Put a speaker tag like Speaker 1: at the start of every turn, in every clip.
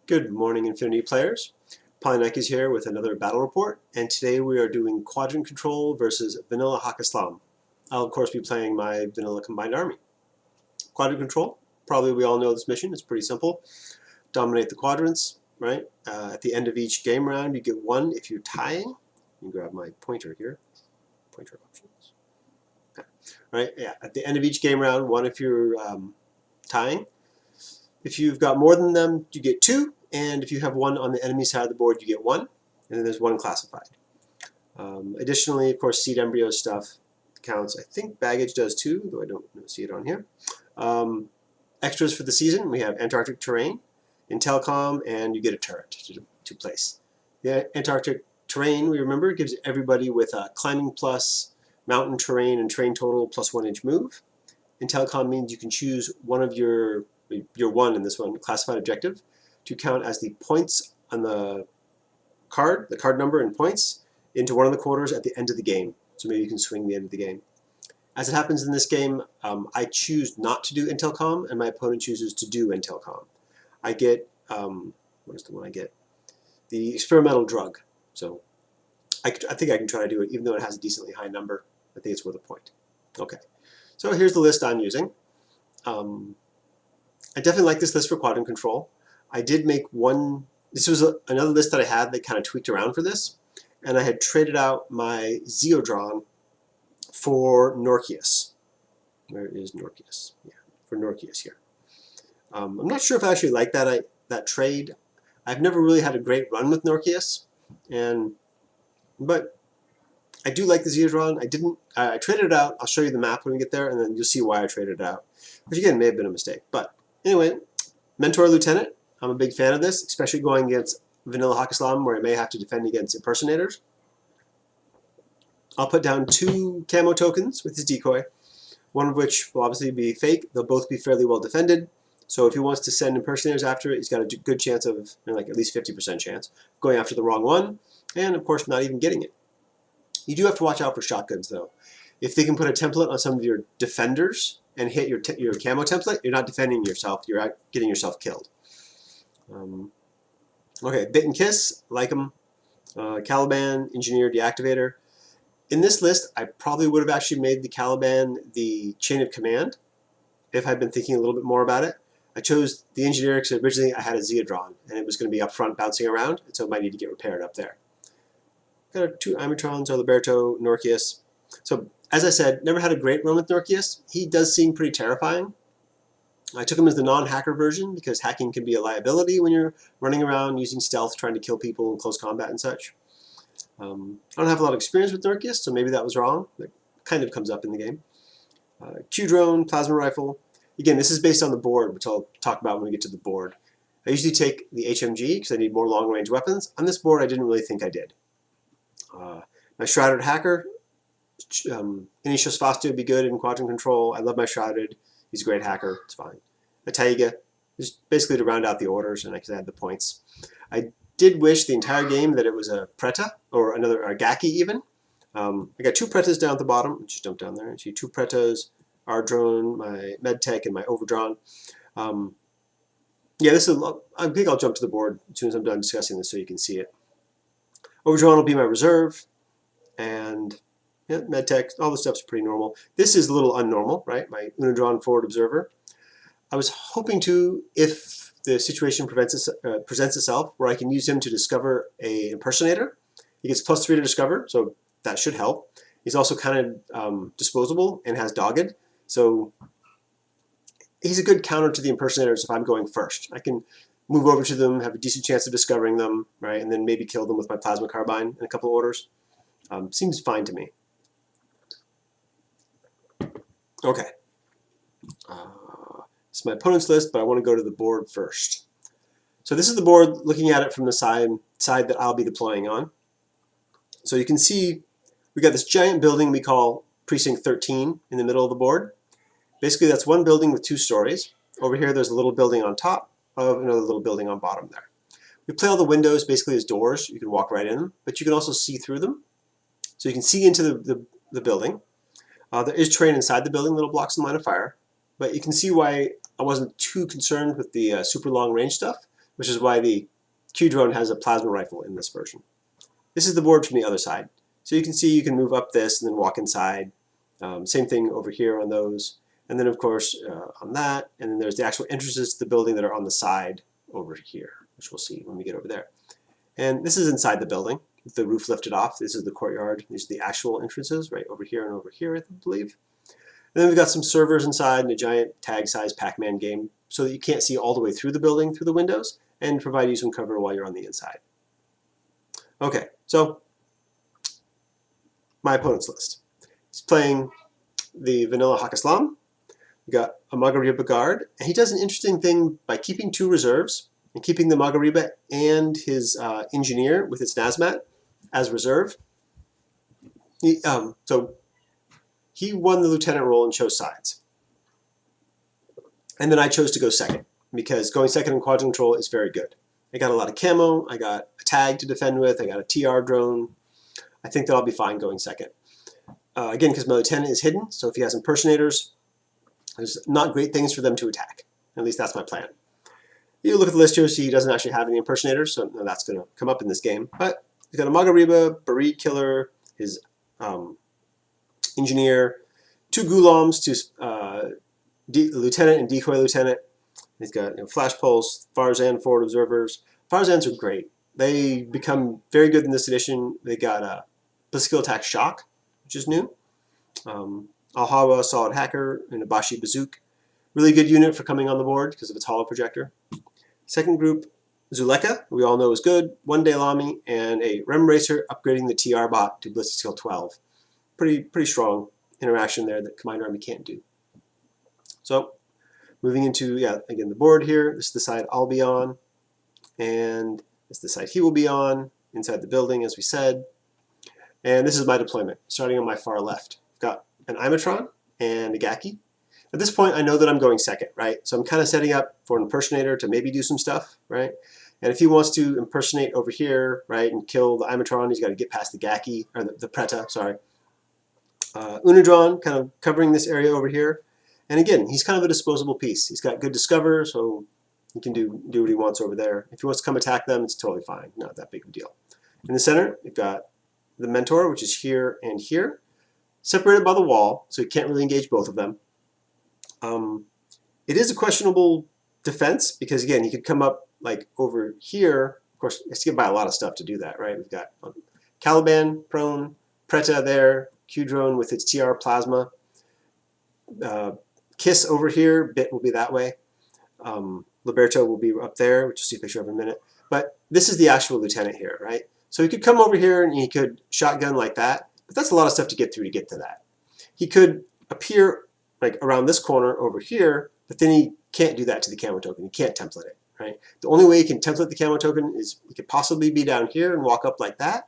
Speaker 1: Good morning, Infinity players. Polynike is here with another battle report, and today we are doing Quadrant Control versus Vanilla Haqqislam. I'll of course be playing my Vanilla Combined Army. Quadrant Control, probably we all know this mission, it's pretty simple. Dominate the quadrants, right? At the end of each game round you get one if you're tying. Let me grab my pointer here. Pointer options. Okay. Right, yeah, at the end of each game round, one if you're tying. If you've got more than them, you get two, and if you have one on the enemy side of the board, you get one, and then there's one classified. Additionally, of course, seed embryo stuff counts. I think baggage does too, though I don't see it on here. Extras for the season, we have Antarctic terrain, Intelcom, and you get a turret to place. The Antarctic terrain, we remember, gives everybody with a climbing plus, mountain terrain, and terrain total plus 1 inch move. Intelcom means you can choose one of your one in this one, classified objective, to count as the points on the card number and points, into one of the quarters at the end of the game. So maybe you can swing the end of the game. As it happens in this game, I choose not to do Intelcom, and my opponent chooses to do Intelcom. I get, what is the one I get? The experimental drug. So I think I can try to do it, even though it has a decently high number. I think it's worth a point. Okay, so here's the list I'm using. I definitely like this list for Quadrant Control. I did make one, this was another list that I had that kind of tweaked around for this, and I had traded out my Zeodron for Norkius. Where is Norkius? Yeah, for Norkius here. I'm not sure if I actually like that trade. I've never really had a great run with Norkius, but I do like the Zeodron. I traded it out. I'll show you the map when we get there, and then you'll see why I traded it out, which again may have been a mistake. But anyway, Mentor Lieutenant. I'm a big fan of this, especially going against Vanilla Haqqislam, where I may have to defend against impersonators. I'll put down 2 camo tokens with his decoy, one of which will obviously be fake. They'll both be fairly well defended. So if he wants to send impersonators after it, he's got a good chance of, like at least 50% chance, going after the wrong one, and of course not even getting it. You do have to watch out for shotguns though. If they can put a template on some of your defenders and hit your camo template, you're not defending yourself, you're getting yourself killed. Okay, Bit and Kiss, like them. Caliban, Engineer, Deactivator. In this list, I probably would have actually made the Caliban the chain of command if I'd been thinking a little bit more about it. I chose the Engineer because originally I had a Zeodron and it was going to be up front bouncing around, and so it might need to get repaired up there. Got 2 Imitrons, Liberto, Norkius. So as I said, never had a great run with Norkius. He does seem pretty terrifying. I took him as the non-hacker version because hacking can be a liability when you're running around using stealth, trying to kill people in close combat and such. I don't have a lot of experience with Norkius, so maybe that was wrong. It kind of comes up in the game. Q-Drone, Plasma Rifle. Again, this is based on the board, which I'll talk about when we get to the board. I usually take the HMG because I need more long-range weapons. On this board, I didn't really think I did. My Shrouded Hacker, Initius Fastu would be good in Quadrant Control. I love my Shrouded. He's a great hacker. It's fine. A Taiga is basically to round out the orders, and I could add the points. I did wish the entire game that it was a Preta, or another Gaki even. I got 2 Pretas down at the bottom. Just dump down there. I see 2 Pretas, our drone, my Medtech, and my Overdrawn. Yeah, this is. I think I'll jump to the board as soon as I'm done discussing this so you can see it. Overdrawn will be my reserve, and yeah, Medtech, all the stuff's pretty normal. This is a little unnormal, right? My Unidron Forward Observer. I was hoping to, if the situation presents itself, where I can use him to discover an impersonator. He gets +3 to discover, so that should help. He's also kind of disposable and has dogged, so he's a good counter to the impersonators if I'm going first. I can move over to them, have a decent chance of discovering them, right, and then maybe kill them with my plasma carbine in a couple of orders. Seems fine to me. Okay. It's my opponent's list, but I want to go to the board first. So this is the board, looking at it from the side that I'll be deploying on. So you can see we got this giant building we call Precinct 13 in the middle of the board. Basically, that's one building with 2 stories. Over here, there's a little building on top of another little building on bottom there. We play all the windows basically as doors. You can walk right in them, but you can also see through them. So you can see into the building. There is terrain inside the building, little blocks in line of fire. But you can see why I wasn't too concerned with the super long range stuff, which is why the Q drone has a plasma rifle in this version. This is the board from the other side. So you can see you can move up this and then walk inside. Same thing over here on those. And then of course on that, and then there's the actual entrances to the building that are on the side over here, which we'll see when we get over there. And this is inside the building, with the roof lifted off. This is the courtyard. These are the actual entrances right over here and over here, I believe. And then we've got some servers inside and a giant tag-sized Pac-Man game so that you can't see all the way through the building through the windows and provide you some cover while you're on the inside. Okay, so my opponent's list. He's playing the vanilla Haqqislam. We got a Magariba guard, and he does an interesting thing by keeping 2 reserves and keeping the Magariba and his engineer with its Nazmat as reserve. So he won the lieutenant role and chose sides. And then I chose to go second, because going second in Quadrant Control is very good. I got a lot of camo, I got a tag to defend with, I got a TR drone. I think that I'll be fine going second. Again, because my lieutenant is hidden, so if he has impersonators, there's not great things for them to attack. At least that's my plan. You look at the list here, see he doesn't actually have any impersonators, so that's going to come up in this game. But he's got a Magariba, Barid killer, his engineer, 2 Ghulams, 2 lieutenant and decoy lieutenant. He's got flash pulse, Farzan forward observers. Farzans are great. They become very good in this edition. They got a ballistic attack shock, which is new. Al-Hawa, solid hacker, and a Bashi Bazook. Really good unit for coming on the board because of its holo projector. Second group, Zuleka, we all know is good. 1 Daylami and a Rem Racer upgrading the TR bot to ballistic skill 12. Pretty strong interaction there that Combined Army can't do. So moving into, again, the board here. This is the side I'll be on, and this is the side he will be on, inside the building, as we said. And this is my deployment, starting on my far left. I've got an Imatron and a Gaki. At this point, I know that I'm going second, right? So I'm kind of setting up for an impersonator to maybe do some stuff, right? And if he wants to impersonate over here, right, and kill the Imatron, he's got to get past the Gaki, or the Preta, sorry. Unadron kind of covering this area over here. And again, he's kind of a disposable piece. He's got good discover, so he can do what he wants over there. If he wants to come attack them, it's totally fine. Not that big of a deal. In the center, we've got the Mentor, which is here and here, separated by the wall, so he can't really engage both of them. It is a questionable defense because, again, he could come up like over here. Of course, he has to get by a lot of stuff to do that, right? We've got Caliban prone, Preta there, Q drone with its TR plasma. Kiss over here, Bit will be that way. Liberto will be up there, which you'll see a picture of in a minute. But this is the actual lieutenant here, right? So he could come over here and he could shotgun like that, but that's a lot of stuff to get through to get to that. He could appear like around this corner over here, but then he can't do that to the camo token. He can't template it, right? The only way he can template the camo token is he could possibly be down here and walk up like that,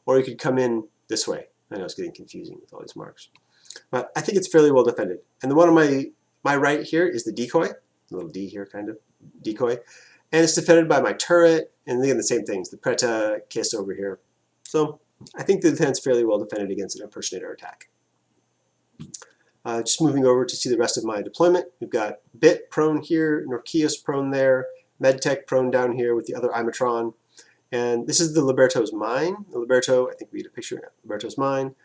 Speaker 1: or he could come in this way. I know it's getting confusing with all these marks. But I think it's fairly well defended. And the one on my right here is the decoy, a little D here kind of, decoy. And it's defended by my turret, and again the same things, the Preta, Kiss over here. So I think the lieutenant's fairly well defended against an impersonator attack. Just moving over to see the rest of my deployment. We've got Bit prone here, Norkius prone there, Medtech prone down here with the other Imatron. And this is the Liberto's mine. The Liberto, I think we need a picture of Liberto's mine.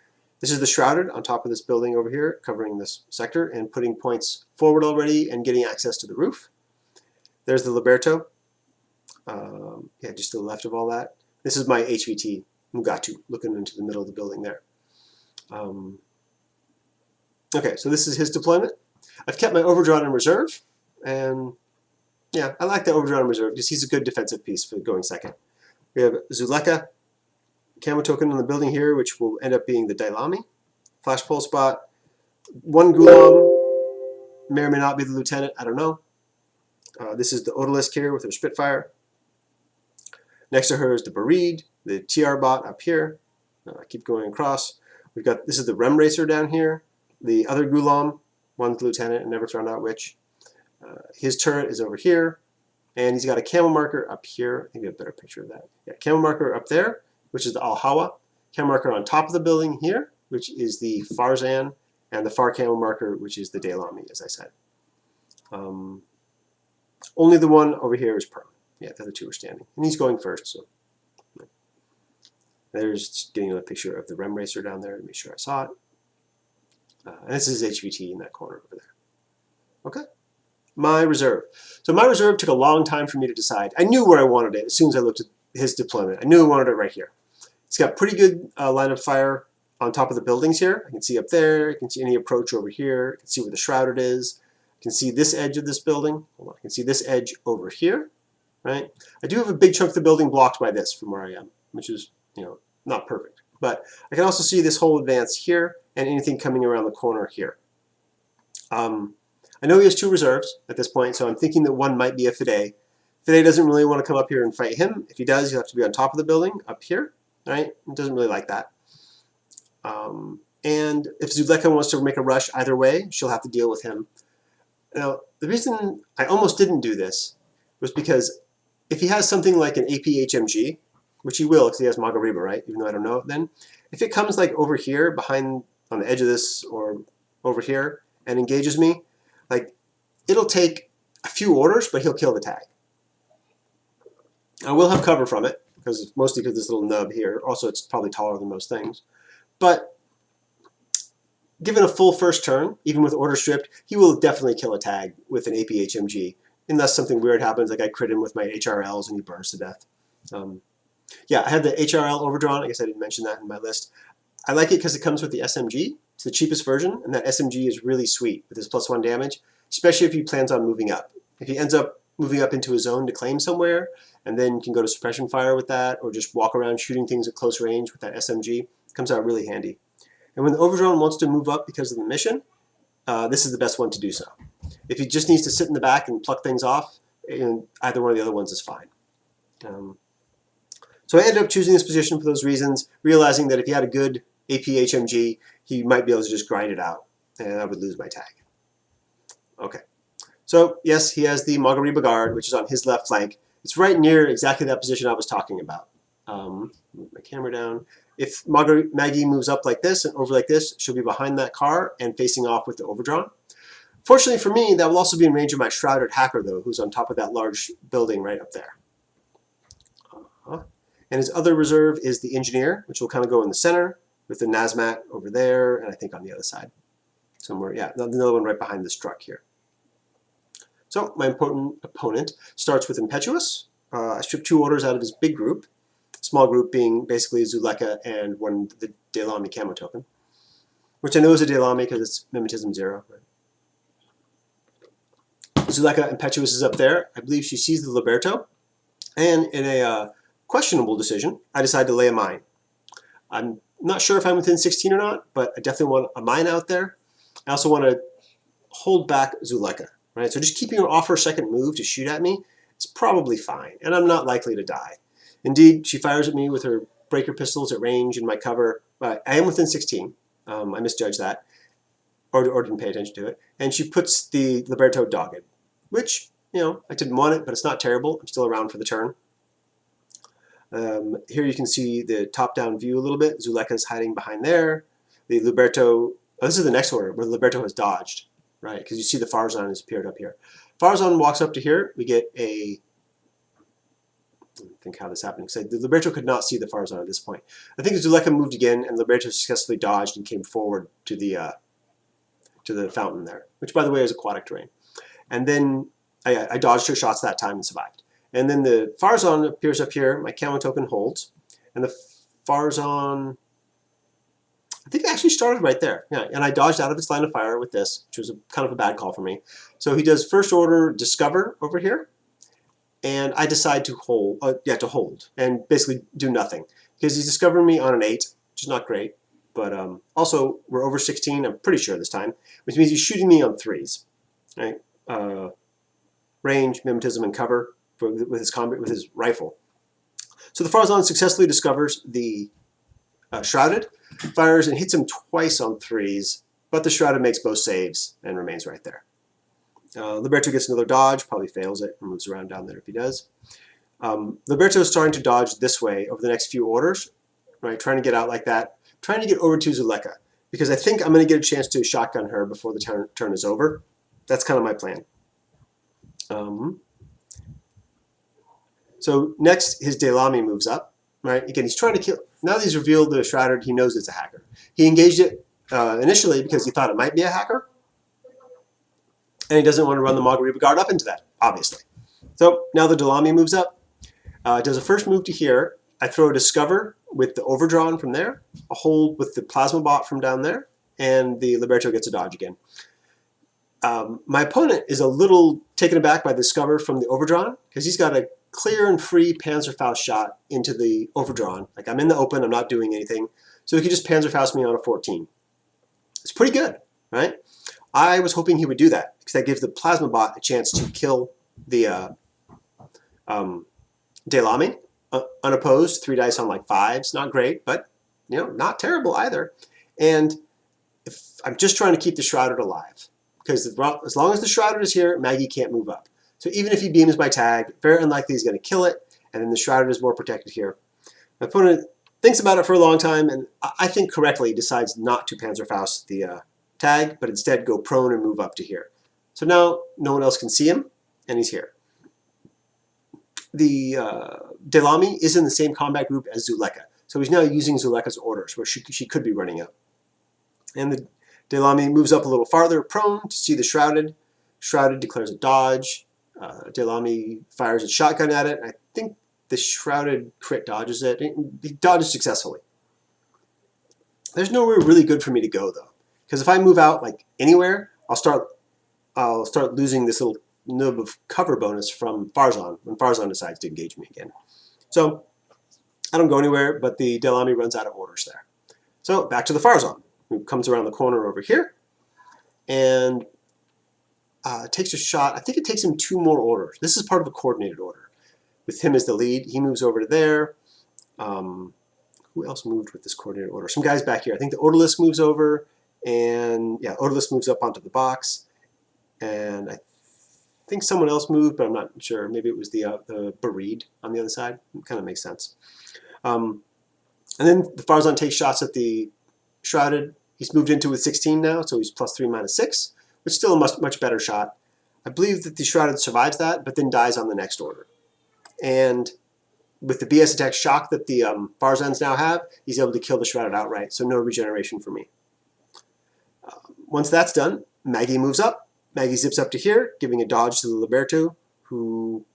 Speaker 1: This is the Shrouded on top of this building over here, covering this sector and putting points forward already and getting access to the roof. There's the Liberto. Just to the left of all that. This is my HVT, Mugatu, looking into the middle of the building there. Okay, so this is his deployment. I've kept my Overdrawn in reserve, and yeah, I like the Overdrawn in reserve because he's a good defensive piece for going second. We have Zuleka, camo token on the building here, which will end up being the Daylami. Flash pulse spot. 1 Ghulam, may or may not be the lieutenant, I don't know. This is the Odalisque here with her Spitfire. Next to her is the Barid, the TR bot up here. I keep going across. We've got, this is the Rem Racer down here. The other Ghulam, one's the lieutenant and never found out which. His turret is over here. And he's got a camo marker up here. I think we have a better picture of that. Yeah, camo marker up there, which is the Al-Hawa. Camo marker on top of the building here, which is the Farzan. And the far camo marker, which is the Daylami, as I said. Only the one over here is prone. Yeah, the other two are standing. And he's going first, so. There's just getting a picture of the rem racer down there to make sure I saw it. And this is HVT in that corner over there. Okay. My reserve. So my reserve took a long time for me to decide. I knew where I wanted it as soon as I looked at his deployment. I knew I wanted it right here. It's got pretty good line of fire on top of the buildings here. I can see up there. I can see any approach over here. I can see where the shrouded is. I can see this edge of this building. Hold on. I can see this edge over here. Right? I do have a big chunk of the building blocked by this from where I am, which is, not perfect. But I can also see this whole advance here and anything coming around the corner here. I know he has two reserves at this point, so I'm thinking that one might be a Fide. Fide doesn't really want to come up here and fight him. If he does, he'll have to be on top of the building up here. Right? He doesn't really like that. And if Zuleka wants to make a rush either way, she'll have to deal with him. Now, the reason I almost didn't do this was because if he has something like an AP-HMG, which he will because he has Magariba, right? Even though I don't know it then. If it comes like over here, behind, on the edge of this, or over here, and engages me, like, it'll take a few orders, but he'll kill the tag. I will have cover from it, mostly because this little nub here. Also, it's probably taller than most things. But given a full first turn, even with order stripped, he will definitely kill a tag with an AP-HMG, unless something weird happens, like I crit him with my HRLs and he burns to death. Yeah, I had the HRL overdrawn. I guess I didn't mention that in my list. I like it because it comes with the SMG. It's the cheapest version, and that SMG is really sweet with his +1 damage, especially if he plans on moving up. If he ends up moving up into a zone to claim somewhere, and then can go to suppression fire with that, or just walk around shooting things at close range with that SMG, it comes out really handy. And when the overdrawn wants to move up because of the mission, this is the best one to do so. If he just needs to sit in the back and pluck things off, either one of the other ones is fine. So I ended up choosing this position for those reasons, realizing that if he had a good AP-HMG, he might be able to just grind it out, and I would lose my tag. Okay. So yes, he has the Magariba guard, which is on his left flank. It's right near exactly that position I was talking about. Move my camera down. If Maggie moves up like this and over like this, she'll be behind that car and facing off with the overdrawn. Fortunately for me, that will also be in range of my shrouded hacker, though, who's on top of that large building right up there. And his other reserve is the engineer, which will kind of go in the center with the Nazmat over there, and I think on the other side. Somewhere, yeah, another one right behind this truck here. So my important opponent starts with Impetuous. I stripped 2 orders out of his big group, small group being basically Zuleka and the Daylami camo token, which I know is a Daylami because it's Mimetism 0. Zuleka Impetuous is up there. I believe she sees the Liberto, and in a questionable decision, I decide to lay a mine. I'm not sure if I'm within 16 or not, but I definitely want a mine out there. I also want to hold back Zuleka, right? So just keeping her off her second move to shoot at me is probably fine, and I'm not likely to die. Indeed, she fires at me with her breaker pistols at range in my cover, but I am within 16. I misjudged that, or didn't pay attention to it. And she puts the Liberto dogged, which, I didn't want it, but it's not terrible. I'm still around for the turn. Here you can see the top-down view a little bit. Zuleka's hiding behind there. The Liberto, this is the next order where the Liberto has dodged, right? Because you see the Farzan has appeared up here. Farzan walks up to here. We get a, I think how this happened, because the Liberto could not see the Farzan at this point. I think Zuleka moved again, and Liberto successfully dodged and came forward to the fountain there, which, by the way, is aquatic terrain. And then I dodged her shots that time and survived. And then the Farzan appears up here. My camo token holds. And the Farzan, I think it actually started right there. Yeah, and I dodged out of its line of fire with this, which was kind of a bad call for me. So he does first order discover over here. And I decide to hold, and basically do nothing. Because he's discovering me on an 8, which is not great. But also, we're over 16, I'm pretty sure this time. Which means he's shooting me on 3s. Right? Range, mimetism, and cover. With his rifle. So the Farzan successfully discovers the Shrouded, fires and hits him twice on 3s, but the Shrouded makes both saves and remains right there. Liberto gets another dodge, probably fails it, and moves around down there if he does. Liberto is starting to dodge this way over the next few orders, right? Trying to get out like that, trying to get over to Zuleka, because I think I'm going to get a chance to shotgun her before the turn is over. That's kind of my plan. So next, his Delamy moves up. Right? Again, he's trying to kill. Now that he's revealed the Shrouded, he knows it's a hacker. He engaged it initially because he thought it might be a hacker, and he doesn't want to run the Magariba Guard up into that, obviously. So now the Delamy moves up. Does a first move to here. I throw a Discover with the Overdrawn from there, a hold with the Plasma Bot from down there, and the Liberto gets a dodge again. My opponent is a little taken aback by the Discover from the Overdrawn because he's got a clear and free Panzerfaust shot into the Overdrawn. Like, I'm in the open, I'm not doing anything. So he could just Panzerfaust me on a 14. It's pretty good, right? I was hoping he would do that because that gives the Plasma Bot a chance to kill the Delamy unopposed. 3 dice on like 5s, not great, but you know, not terrible either. And if I'm just trying to keep the Shrouded alive, because as long as the Shrouded is here, Maggie can't move up. So even if he beams my tag, very unlikely he's going to kill it, and then the Shrouded is more protected here. My opponent thinks about it for a long time, and I think correctly decides not to Panzerfaust the tag, but instead go prone and move up to here. So now no one else can see him, and he's here. The Delamy is in the same combat group as Zuleka, so he's now using Zuleka's orders, where she could be running up. And the Delamy moves up a little farther, prone to see the Shrouded. Shrouded declares a dodge. Delamy fires a shotgun at it. I think the Shrouded crit dodges it. He dodges successfully. There's nowhere really good for me to go though, because if I move out like anywhere, I'll start losing this little nub of cover bonus from Farzan when Farzan decides to engage me again. So I don't go anywhere, but the Delamy runs out of orders there. So back to the Farzan, who comes around the corner over here and takes a shot. I think it takes him 2 more orders. This is part of a coordinated order. With him as the lead, he moves over to there. Who else moved with this coordinated order? Some guys back here. I think the Odalisque moves over, and yeah, Odalisque moves up onto the box. And I think someone else moved, but I'm not sure. Maybe it was the Bereed on the other side. It kind of makes sense. And then the Farzan takes shots at the Shrouded. He's moved into with 16 now, so he's +3, -6. Which is still a much better shot. I believe that the Shrouded survives that, but then dies on the next order. And with the BS attack shock that the Farzans now have, he's able to kill the Shrouded outright, so no regeneration for me. Once that's done, Maggie moves up. Maggie zips up to here, giving a dodge to the Liberto, who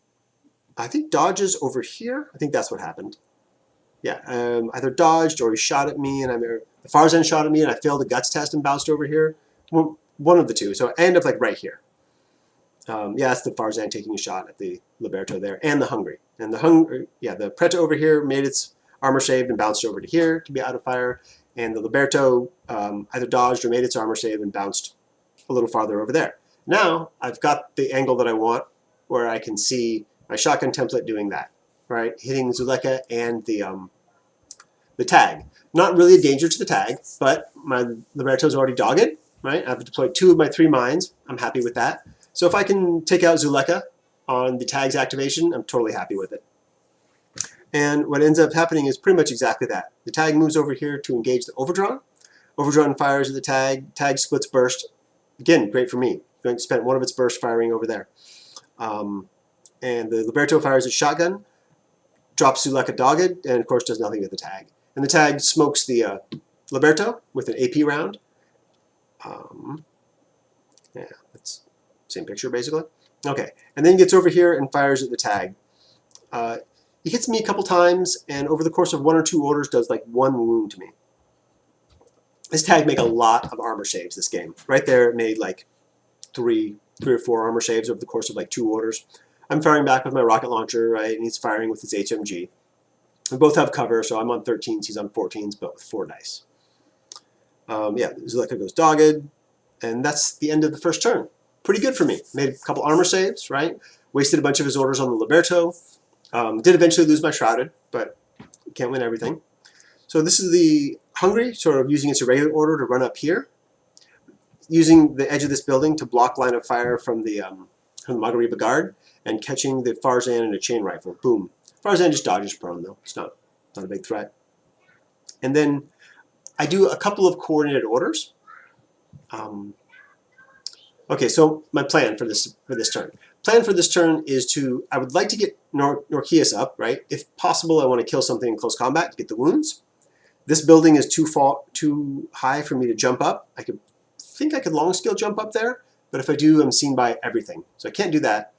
Speaker 1: I think dodges over here. I think that's what happened. Yeah, either dodged or he shot at me, and the Farzan shot at me, and I failed a guts test and bounced over here. Well, one of the two, so I end up like right here. Yeah, that's the Farzan taking a shot at the Liberto there, and the Hungry. And the Preta over here made its armor saved and bounced over to here to be out of fire, and the Liberto either dodged or made its armor save and bounced a little farther over there. Now I've got the angle that I want, where I can see my shotgun template doing that, right, hitting Zuleka and the tag. Not really a danger to the tag, but my Liberto's already dogged. Right? I've deployed 2 of my 3 mines. I'm happy with that. So if I can take out Zuleka on the tag's activation, I'm totally happy with it. And what ends up happening is pretty much exactly that. The tag moves over here to engage the Overdrawn. Overdrawn fires at the tag. Tag splits burst. Again, great for me. Going to spend one of its burst firing over there. And the Liberto fires its shotgun, drops Zuleka dogged, and of course does nothing with the tag. And the tag smokes the Liberto with an AP round. Yeah, that's the same picture basically. Okay, and then he gets over here and fires at the tag. He hits me a couple times, and over the course of 1 or 2 orders does like 1 wound to me. This tag made a lot of armor saves this game. Right there it made like 3 or 4 armor saves over the course of like 2 orders. I'm firing back with my rocket launcher, right, and he's firing with his HMG. We both have cover, so I'm on 13s, he's on 14s, but with 4 dice. Yeah, Zuleka goes dogged, and that's the end of the first turn. Pretty good for me. Made a couple armor saves, right? Wasted a bunch of his orders on the Liberto. Did eventually lose my Shrouded, but can't win everything. So this is the Hungry, sort of using its irregular order to run up here, using the edge of this building to block line of fire from the Magariba Guard, and catching the Farzan in a chain rifle. Boom. Farzan just dodges prone, though. It's not a big threat. And then I do a couple of coordinated orders. Okay, so my plan for this turn. Plan for this turn is to, I would like to get Norkius up, right? If possible, I want to kill something in close combat to get the wounds. This building is too high for me to jump up. I think I could long skill jump up there, but if I do, I'm seen by everything. So I can't do that.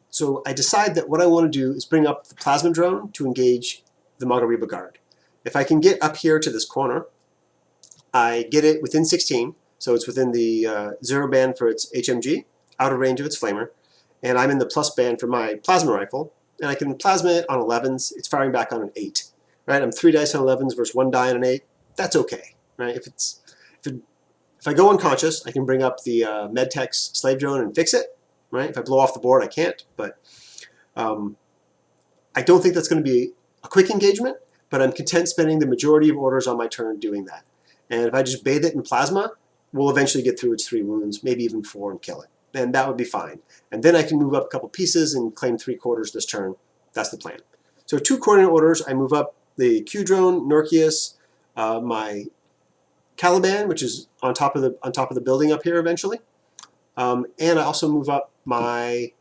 Speaker 1: So I decide that what I want to do is bring up the plasma drone to engage the Magariba guard. If I can get up here to this corner, I get it within 16, so it's within the 0 band for its HMG, out of range of its flamer, and I'm in the plus band for my plasma rifle, and I can plasma it on 11s. It's firing back on an 8. Right? I'm 3 dice on 11s versus 1 die on an 8. That's okay. Right? If I go unconscious, I can bring up the Medtech's slave drone and fix it. Right? If I blow off the board, I can't. But I don't think that's going to be a quick engagement, but I'm content spending the majority of orders on my turn doing that. And if I just bathe it in plasma, we'll eventually get through its 3 wounds, maybe even 4, and kill it. And that would be fine. And then I can move up a couple pieces and claim 3/4 this turn. That's the plan. So 2 coordinate orders, I move up the Q drone, Norkius, my Caliban, which is on top of the building up here eventually, and I also move up my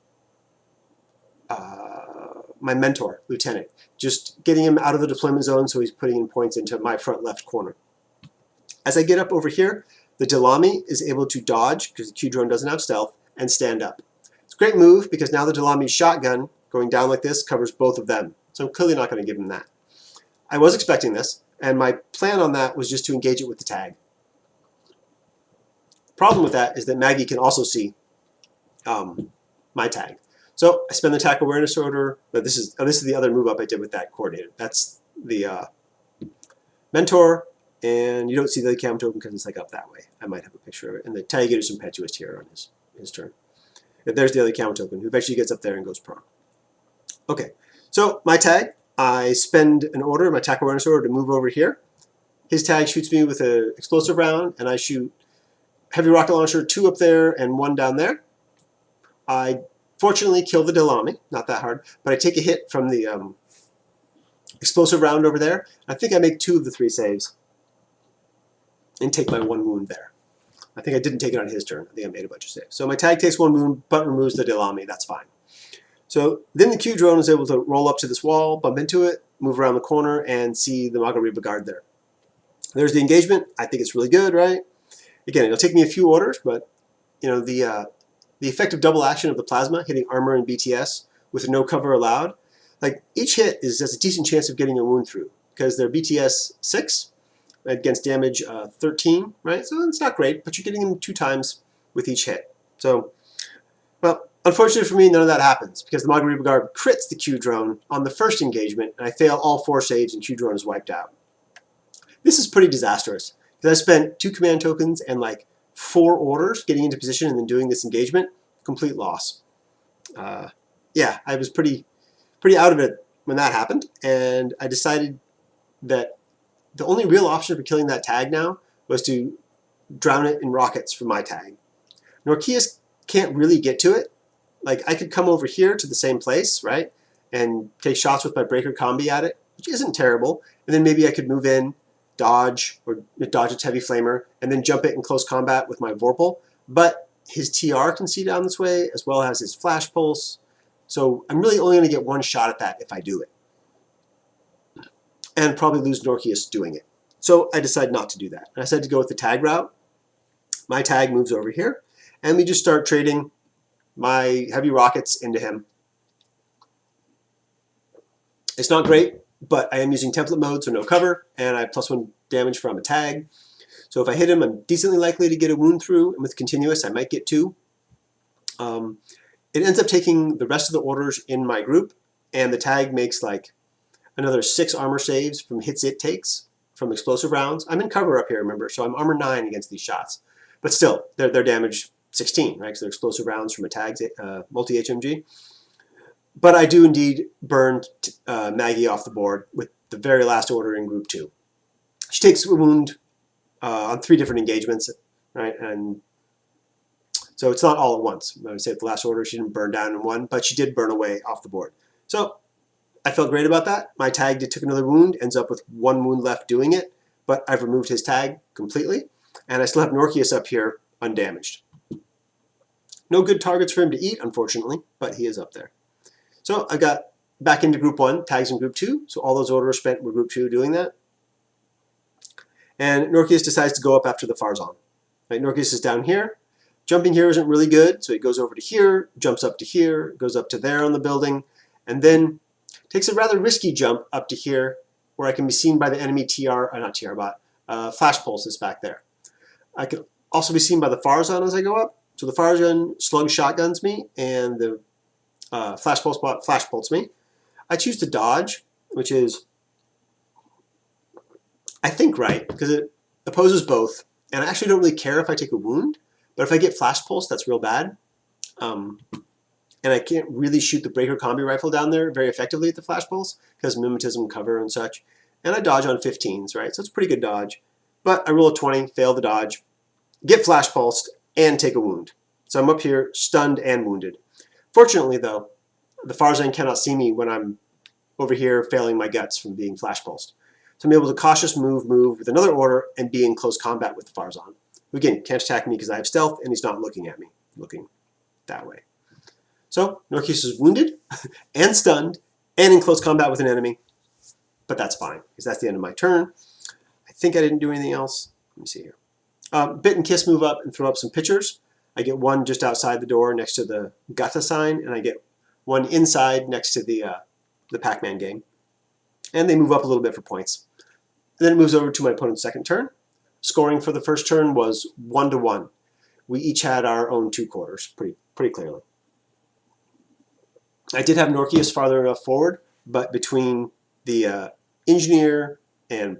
Speaker 1: my mentor, Lieutenant, just getting him out of the deployment zone so he's putting in points into my front left corner. As I get up over here, the Delamy is able to dodge because the Q drone doesn't have stealth and stand up. It's a great move because now the Delamy's shotgun going down like this covers both of them. So I'm clearly not going to give him that. I was expecting this, and my plan on that was just to engage it with the tag. The problem with that is that Maggie can also see my tag. So I spend the attack awareness order. But this is the other move up I did with that coordinator. That's the mentor, and you don't see the cam token because it's like up that way. I might have a picture of it. And the tag is impetuous here on his turn. And there's the other cam token who eventually gets up there and goes prone. Okay, so my tag. I spend an order, my attack awareness order, to move over here. His tag shoots me with an explosive round, and I shoot heavy rocket launcher 2 up there and 1 down there. I fortunately kill the Delamy, not that hard, but I take a hit from the explosive round over there. I think I make 2 of the 3 saves and take my 1 wound there. I think I didn't take it on his turn. I think I made a bunch of saves. So my tag takes 1 wound, but removes the Delamy. That's fine. So then the Q drone is able to roll up to this wall, bump into it, move around the corner, and see the Magariba guard there. There's the engagement. I think it's really good, right? Again, it'll take me a few orders, but you know the effective double action of the plasma hitting armor and BTS with no cover allowed. Like each hit has a decent chance of getting a wound through because they're BTS 6 against damage 13, right? So it's not great, but you're getting them 2 times with each hit. So, well. Unfortunately for me, none of that happens because the Magariba guard crits the Q drone on the first engagement, and I fail all 4 saves, and Q drone is wiped out. This is pretty disastrous because I spent 2 command tokens and like 4 orders getting into position and then doing this engagement. Complete loss. Yeah, I was pretty out of it when that happened, and I decided that the only real option for killing that tag now was to drown it in rockets from my tag. Norkius can't really get to it. Like, I could come over here to the same place, right, and take shots with my breaker combi at it, which isn't terrible, and then maybe I could move in, dodge its heavy flamer, and then jump it in close combat with my Vorpal, but his TR can see down this way, as well as his flash pulse, so I'm really only going to get 1 shot at that if I do it, and probably lose Norkius doing it. So I decided not to do that, and I decided to go with the tag route. My tag moves over here, and we just start trading my heavy rockets into him. It's not great, but I am using template mode, so no cover, and I have +1 damage from a tag. So if I hit him, I'm decently likely to get a wound through, and with continuous, I might get 2. It ends up taking the rest of the orders in my group, and the tag makes like another 6 armor saves from hits it takes from explosive rounds. I'm in cover up here, remember, so I'm armor 9 against these shots. But still, they're damage 16, right? Because they're explosive rounds from a tag's multi-HMG. But I do indeed burn Maggie off the board with the very last order in group 2. She takes a wound on 3 different engagements, right? And so it's not all at once. I would say at the last order she didn't burn down in 1, but she did burn away off the board. So I felt great about that. My tag took another wound, ends up with 1 wound left doing it, but I've removed his tag completely, and I still have Norkius up here undamaged. No good targets for him to eat, unfortunately, but he is up there. So I got back into group 1, tags in group 2, so all those orders spent were group 2 doing that. And Norkius decides to go up after the Farzan. Right, Norkius is down here. Jumping here isn't really good, so he goes over to here, jumps up to here, goes up to there on the building, and then takes a rather risky jump up to here where I can be seen by the enemy flash pulses back there. I can also be seen by the Farzan as I go up. So the Farzan slug shotguns me, and the flash pulse bot flash pulses me. I choose to dodge, which is, I think, right, because it opposes both. And I actually don't really care if I take a wound, but if I get flash pulse, that's real bad. And I can't really shoot the breaker combi rifle down there very effectively at the flash pulse because mimetism cover and such. And I dodge on 15s, right? So it's a pretty good dodge. But I roll a 20, fail the dodge, get flash pulsed, and take a wound. So I'm up here, stunned and wounded. Fortunately, though, the Farzan cannot see me when I'm over here failing my guts from being flash pulsed. So I'm able to cautious move with another order and be in close combat with the Farzan. Who again can't attack me because I have stealth and he's not looking at me, looking that way. So Norkius is wounded and stunned and in close combat with an enemy, but that's fine because that's the end of my turn. I think I didn't do anything else. Let me see here. Bit and Kiss move up and throw up some pitchers. I get one just outside the door next to the Gata sign, and I get one inside next to the Pac-Man game. And they move up a little bit for points. And then it moves over to my opponent's second turn. Scoring for the first turn was 1-1. We each had our own 2 quarters, pretty clearly. I did have Norkius farther enough forward, but between the Engineer and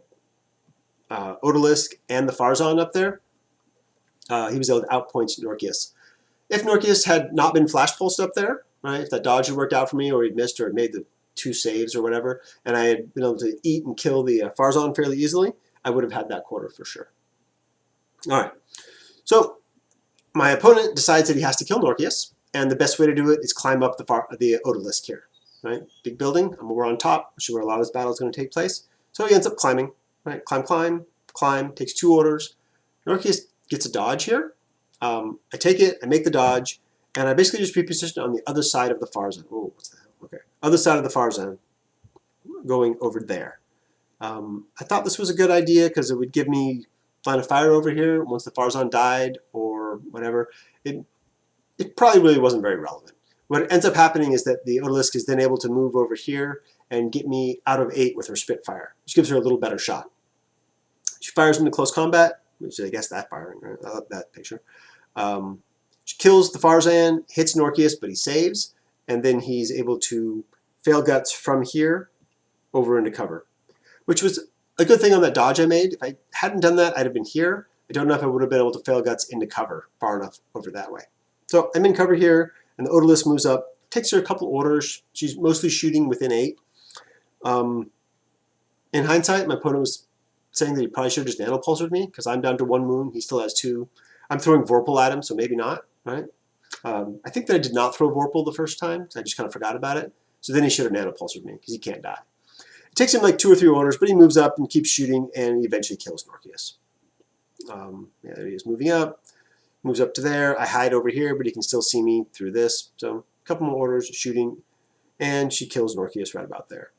Speaker 1: Odalisque and the Farzan up there, he was able to outpoint Norkius. If Norkius had not been flash pulsed up there, right, if that dodge had worked out for me or he'd missed or had made the 2 saves or whatever, and I had been able to eat and kill the Farzan fairly easily, I would have had that quarter for sure. All right, so my opponent decides that he has to kill Norkius, and the best way to do it is climb up the Odalisque here. Right, big building, we're on top, which is where a lot of this battle is going to take place. So he ends up climbing, right, climb, takes 2 orders. Norkius gets a dodge here. I take it, I make the dodge, and I basically just reposition on the other side of the Farzan. Oh, what's the hell? Okay, other side of the Farzan, going over there. I thought this was a good idea because it would give me line of fire over here once the Farzan died or whatever. It probably really wasn't very relevant. What ends up happening is that the Odalisque is then able to move over here and get me out of 8 with her Spitfire, which gives her a little better shot. She fires into close combat, which I guess that firing, right? I love that picture. She kills the Farzan, hits Norkius, but he saves, and then he's able to fail guts from here over into cover, which was a good thing on that dodge I made. If I hadn't done that, I'd have been here. I don't know if I would have been able to fail guts into cover far enough over that way. So I'm in cover here, and the Odalisque moves up, takes her a couple orders. She's mostly shooting within 8. In hindsight, my opponent was saying that he probably should have just nano-pulsed me because I'm down to 1 wound. He still has 2. I'm throwing Vorpal at him, so maybe not, right? I think that I did not throw Vorpal the first time, so I just kind of forgot about it. So then he should have nano-pulsed me because he can't die. It takes him like 2 or 3 orders, but he moves up and keeps shooting, and he eventually kills Norkius. Yeah, there he is moving up. Moves up to there. I hide over here, but he can still see me through this. So a couple more orders, shooting, and she kills Norkius right about there,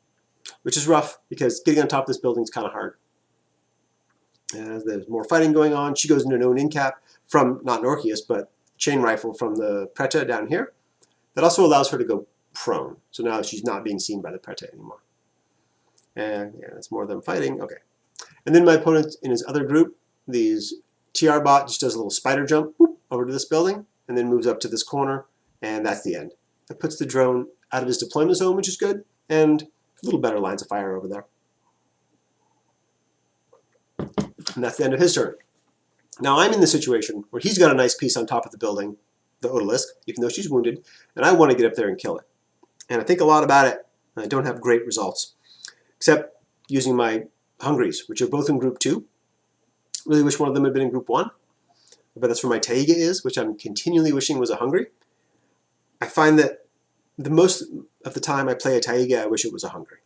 Speaker 1: which is rough because getting on top of this building is kind of hard. As there's more fighting going on, she goes into an in cap from, not Norkius, but chain rifle from the Preta down here. That also allows her to go prone. So now she's not being seen by the Preta anymore. And yeah, that's more of them fighting. Okay. And then my opponent in his other group, these TR bot just does a little spider jump whoop, over to this building and then moves up to this corner, and that's the end. That puts the drone out of his deployment zone, which is good, and a little better lines of fire over there. And that's the end of his turn. Now I'm in the situation where he's got a nice piece on top of the building, the Odalisque, even though she's wounded, and I want to get up there and kill it. And I think a lot about it, and I don't have great results, except using my Hungries, which are both in group 2. Really wish one of them had been in group 1. But that's where my Taiga is, which I'm continually wishing was a Hungry. I find that the most of the time I play a Taiga, I wish it was a Hungry.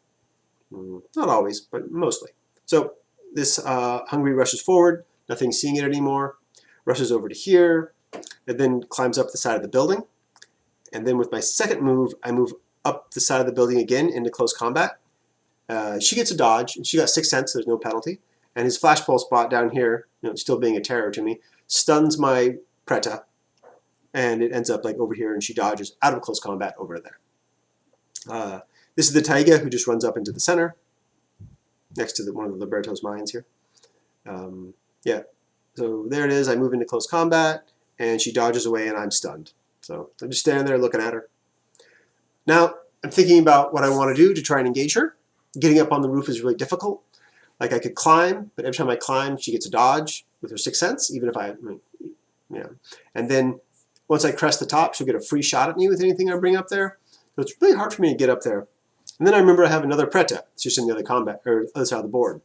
Speaker 1: Not always, but mostly. So this Hungry rushes forward, nothing seeing it anymore, rushes over to here, It then climbs up the side of the building. And then with my second move, I move up the side of the building again into close combat. She gets a dodge, and she got 6 cents, so there's no penalty. And his flash pulse bot down here, still being a terror to me, stuns my Preta, and it ends up like over here, and she dodges out of close combat over there. This is the Taiga, who just runs up into the center, next to one of the Liberto's mines here. Yeah, so there it is. I move into close combat, and she dodges away, and I'm stunned. So I'm just standing there looking at her. Now, I'm thinking about what I want to do to try and engage her. Getting up on the roof is really difficult. Like, I could climb, but every time I climb, she gets a dodge with her 6 cents, even if And then once I crest the top, she'll get a free shot at me with anything I bring up there. So it's really hard for me to get up there. And then I remember I have another Preta. It's just in the other side of the board.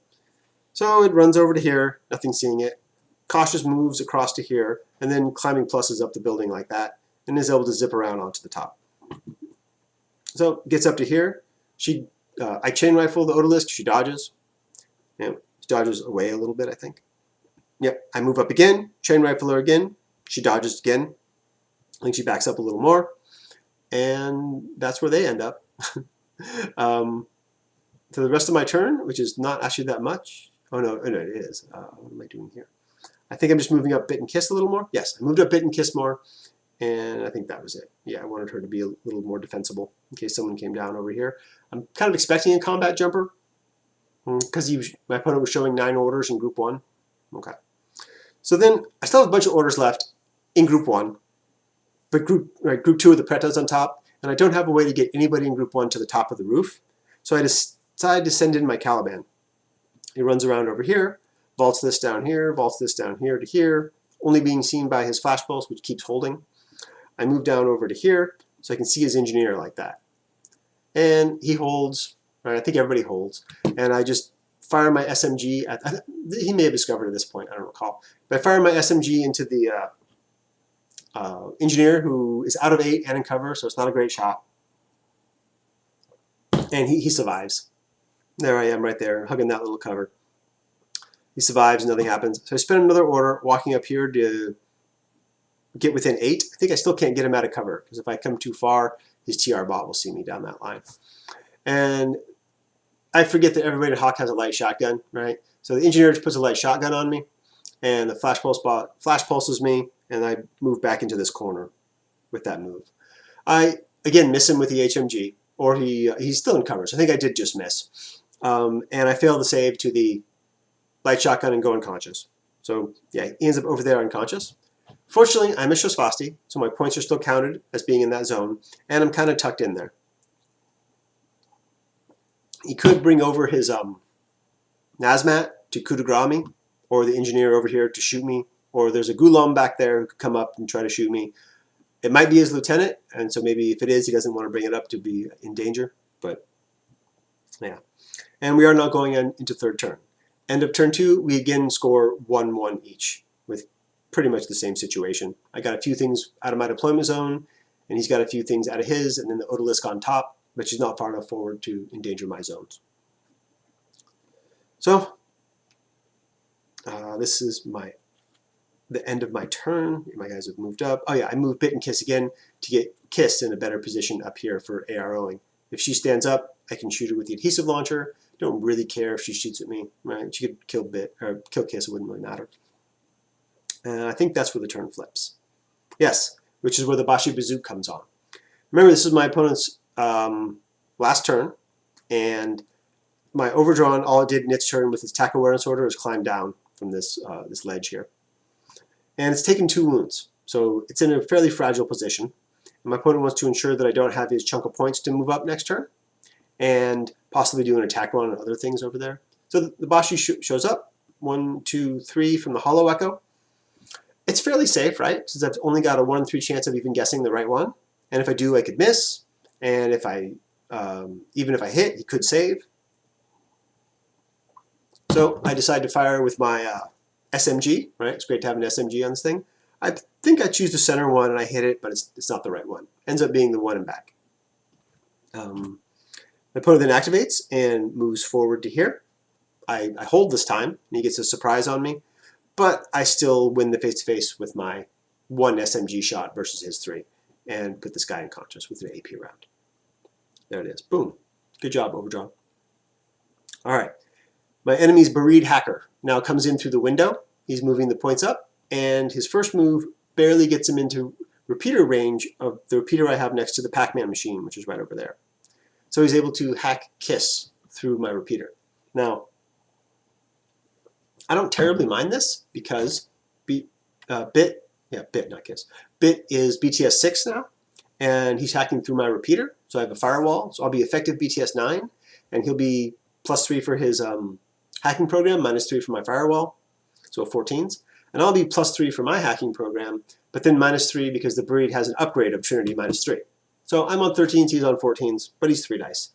Speaker 1: So it runs over to here, nothing seeing it. Cautious moves across to here, and then climbing pluses up the building like that, and is able to zip around onto the top. So gets up to here. I chain rifle the Odalisque. She dodges. She dodges away a little bit, I think. Yep. I move up again. Chain rifle her again. She dodges again. I think she backs up a little more, and that's where they end up. For the rest of my turn, which is not actually that much. Oh no, it is. What am I doing here? I think I'm just moving up Bit and Kiss a little more. Yes, I moved up Bit and Kiss more, and I think that was it. Yeah, I wanted her to be a little more defensible in case someone came down over here. I'm kind of expecting a combat jumper because my opponent was showing 9 orders in Group 1. Okay. So then I still have a bunch of orders left in Group 1, but Group 2 of the Preta's on top, and I don't have a way to get anybody in Group 1 to the top of the roof. So I decide to send in my Caliban. He runs around over here, vaults this down here to here, only being seen by his flash pulse, which keeps holding. I move down over to here so I can see his engineer like that. And he holds, right, I think everybody holds, and I just fire my SMG at, he may have discovered at this point, I don't recall, but I fire my SMG into the engineer, who is out of 8 and in cover, so it's not a great shot. And he survives. There I am right there, hugging that little cover. He survives, nothing happens. So I spend another order walking up here to get within 8. I think I still can't get him out of cover, because if I come too far, his TR bot will see me down that line. And I forget that everybody at Hawk has a light shotgun, right? So the engineer just puts a light shotgun on me, and the flash pulse bot flash pulses me, and I move back into this corner with that move. I, again, miss him with the HMG, or he's still in cover, so I think I did just miss. And I fail to save to the light shotgun and go unconscious. So yeah, he ends up over there unconscious. Fortunately, I'm a Shosvasti, so my points are still counted as being in that zone, and I'm kind of tucked in there. He could bring over his Nazmat to coup de grace me, or the engineer over here to shoot me, or there's a Gulam back there who could come up and try to shoot me. It might be his lieutenant, and so maybe if it is, he doesn't want to bring it up to be in danger, but yeah. And we are now going into third turn. End of turn 2, we again score 1-1 each, with pretty much the same situation. I got a few things out of my deployment zone, and he's got a few things out of his, and then the Odalisque on top, but she's not far enough forward to endanger my zones. So this is the end of my turn. My guys have moved up. Oh yeah, I moved Bit and Kiss again to get Kiss in a better position up here for AROing. If she stands up, I can shoot her with the adhesive launcher. Don't really care if she shoots at me. Right? She could kill Kiss. It wouldn't really matter. And I think that's where the turn flips. Yes, which is where the Bashi Bazook comes on. Remember, this is my opponent's last turn, and my overdrawn, all it did in its turn with its attack awareness order is climb down from this this ledge here. And it's taken 2 wounds, so it's in a fairly fragile position. And my opponent wants to ensure that I don't have his chunk of points to move up next turn, and possibly do an attack run and other things over there. So the Bashi shows up, 1, 2, 3 from the Hollow Echo. It's fairly safe, right? Since I've only got a 1 in 3 chance of even guessing the right one. And if I do, I could miss. And if I, even if I hit, he could save. So I decide to fire with my SMG, right? It's great to have an SMG on this thing. I think I choose the center one and I hit it, but it's not the right one. Ends up being the one and back. My opponent then activates and moves forward to here. I hold this time, and he gets a surprise on me, but I still win the face-to-face with my 1 SMG shot versus his 3, and put this guy unconscious with an AP round. There it is. Boom. Good job, Overdrawn. All right. My enemy's Buried Hacker now comes in through the window. He's moving the points up, and his first move barely gets him into repeater range of the repeater I have next to the Pac-Man machine, which is right over there. So he's able to hack Kiss through my repeater. Now, I don't terribly mind this because Bit is BTS 6 now, and he's hacking through my repeater, so I have a firewall. So I'll be effective BTS 9, and he'll be +3 for his hacking program, -3 for my firewall, so 14s. And I'll be +3 for my hacking program, but then -3 because the Buried has an upgrade of Trinity -3. So I'm on 13s, he's on 14s, but he's 3 dice.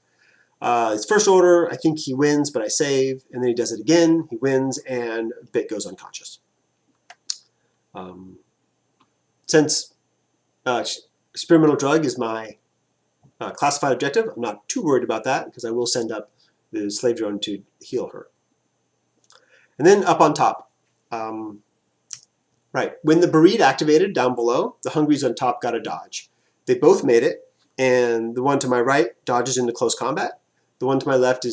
Speaker 1: His first order, I think he wins, but I save, and then he does it again, he wins, and Bit goes unconscious. Since experimental drug is my classified objective, I'm not too worried about that because I will send up the slave drone to heal her. And then up on top, right, when the Buried activated down below, the Hungries on top got a dodge. They both made it, and the one to my right dodges into close combat. The one to my left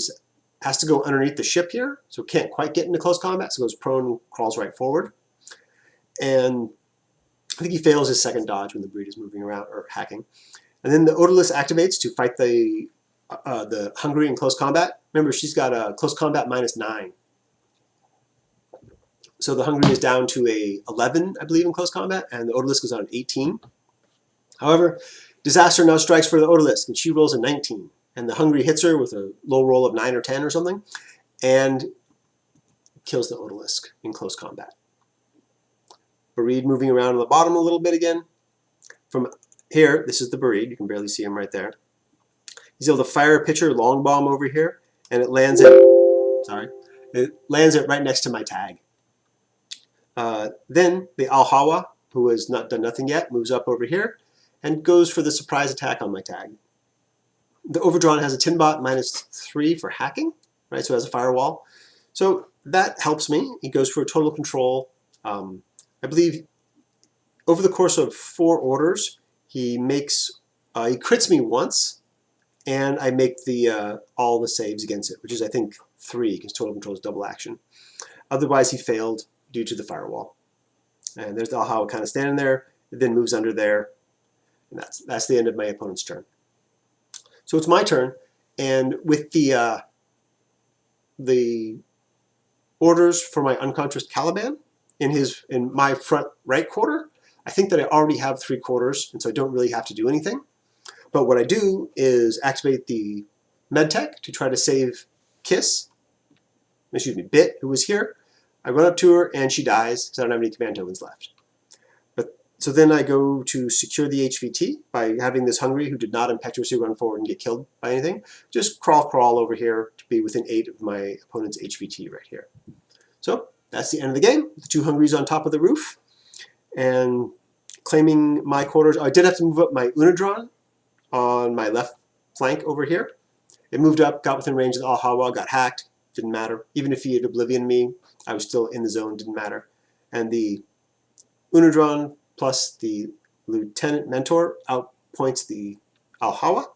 Speaker 1: has to go underneath the ship here, so can't quite get into close combat, so goes prone and crawls right forward. And I think he fails his second dodge when the Buried is moving around or hacking. And then the Odorless activates to fight the Hungry in close combat. Remember, she's got a close combat -9. So the Hungry is down to a 11, I believe, in close combat, and the Odorless goes on an 18. However, Disaster now strikes for the Odorless, and she rolls a 19. And the Hungry hits her with a low roll of 9 or 10 or something, and kills the Odorless in close combat. Buried moving around on the bottom a little bit again. From here, this is the Buried. You can barely see him right there. He's able to fire a pitcher long bomb over here, and it lands it right next to my tag. Then the Al-Hawa, who has not done nothing yet, moves up over here and goes for the surprise attack on my tag. The Overdrawn has a Tinbot -3 for hacking, right? So it has a firewall. So that helps me. He goes for a total control. I believe over the course of 4 orders, he crits me once, and I make all the saves against it, which is I think 3 because total control is double action. Otherwise, he failed due to the firewall. And there's the Al-Hawa kind of standing there. It then moves under there, and that's the end of my opponent's turn. So it's my turn, and with the orders for my unconscious Caliban in my front right quarter, I think that I already have 3 quarters, and so I don't really have to do anything. But what I do is activate the medtech to try to save Bit, who was here. I run up to her, and she dies because I don't have any command tokens left. So then I go to secure the HVT by having this Hungry, who did not impetuously run forward and get killed by anything, just crawl over here to be within 8 of my opponent's HVT right here. So that's the end of the game. The 2 Hungries on top of the roof. And claiming my quarters. I did have to move up my Unadron on my left flank over here. It moved up, got within range of the Al-Hawa, got hacked, didn't matter. Even if he had Oblivion me, I was still in the zone, didn't matter. And the Unadron plus the Lieutenant Mentor outpoints the Al-Hawa.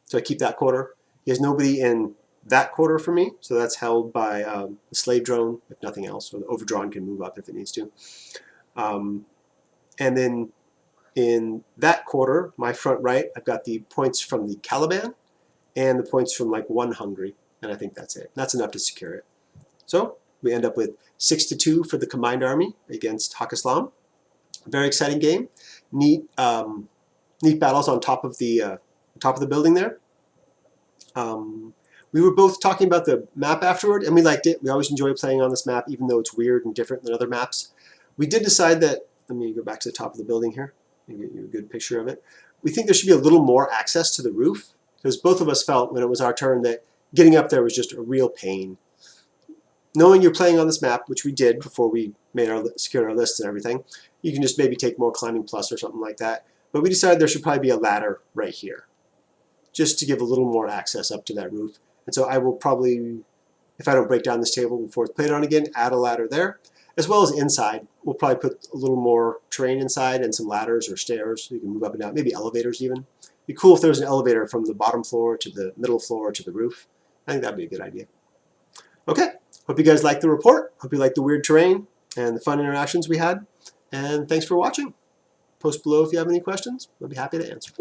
Speaker 1: So I keep that quarter. He has nobody in that quarter for me, so that's held by the slave drone, if nothing else, or the Overdrawn can move up if it needs to. And then in that quarter, my front right, I've got the points from the Caliban and the points from like 1 Hungry, and I think that's it. That's enough to secure it. So we end up with 6-2 for the combined army against Haqqislam. Very exciting game. Neat battles on top of the building there. We were both talking about the map afterward, and we liked it. We always enjoy playing on this map, even though it's weird and different than other maps. We did decide that, let me go back to the top of the building here and get you a good picture of it. We think there should be a little more access to the roof, because both of us felt when it was our turn that getting up there was just a real pain. Knowing you're playing on this map, which we did before we secured our lists and everything, you can just maybe take more climbing plus or something like that. But we decided there should probably be a ladder right here, just to give a little more access up to that roof. And so I will probably, if I don't break down this table before it's played on again, add a ladder there. as well as inside. We'll probably put a little more terrain inside and some ladders or stairs so you can move up and down, maybe elevators even. It'd be cool if there was an elevator from the bottom floor to the middle floor to the roof. I think that'd be a good idea. Okay, hope you guys liked the report. Hope you liked the weird terrain and the fun interactions we had. And thanks for watching. Post below if you have any questions. I'll be happy to answer.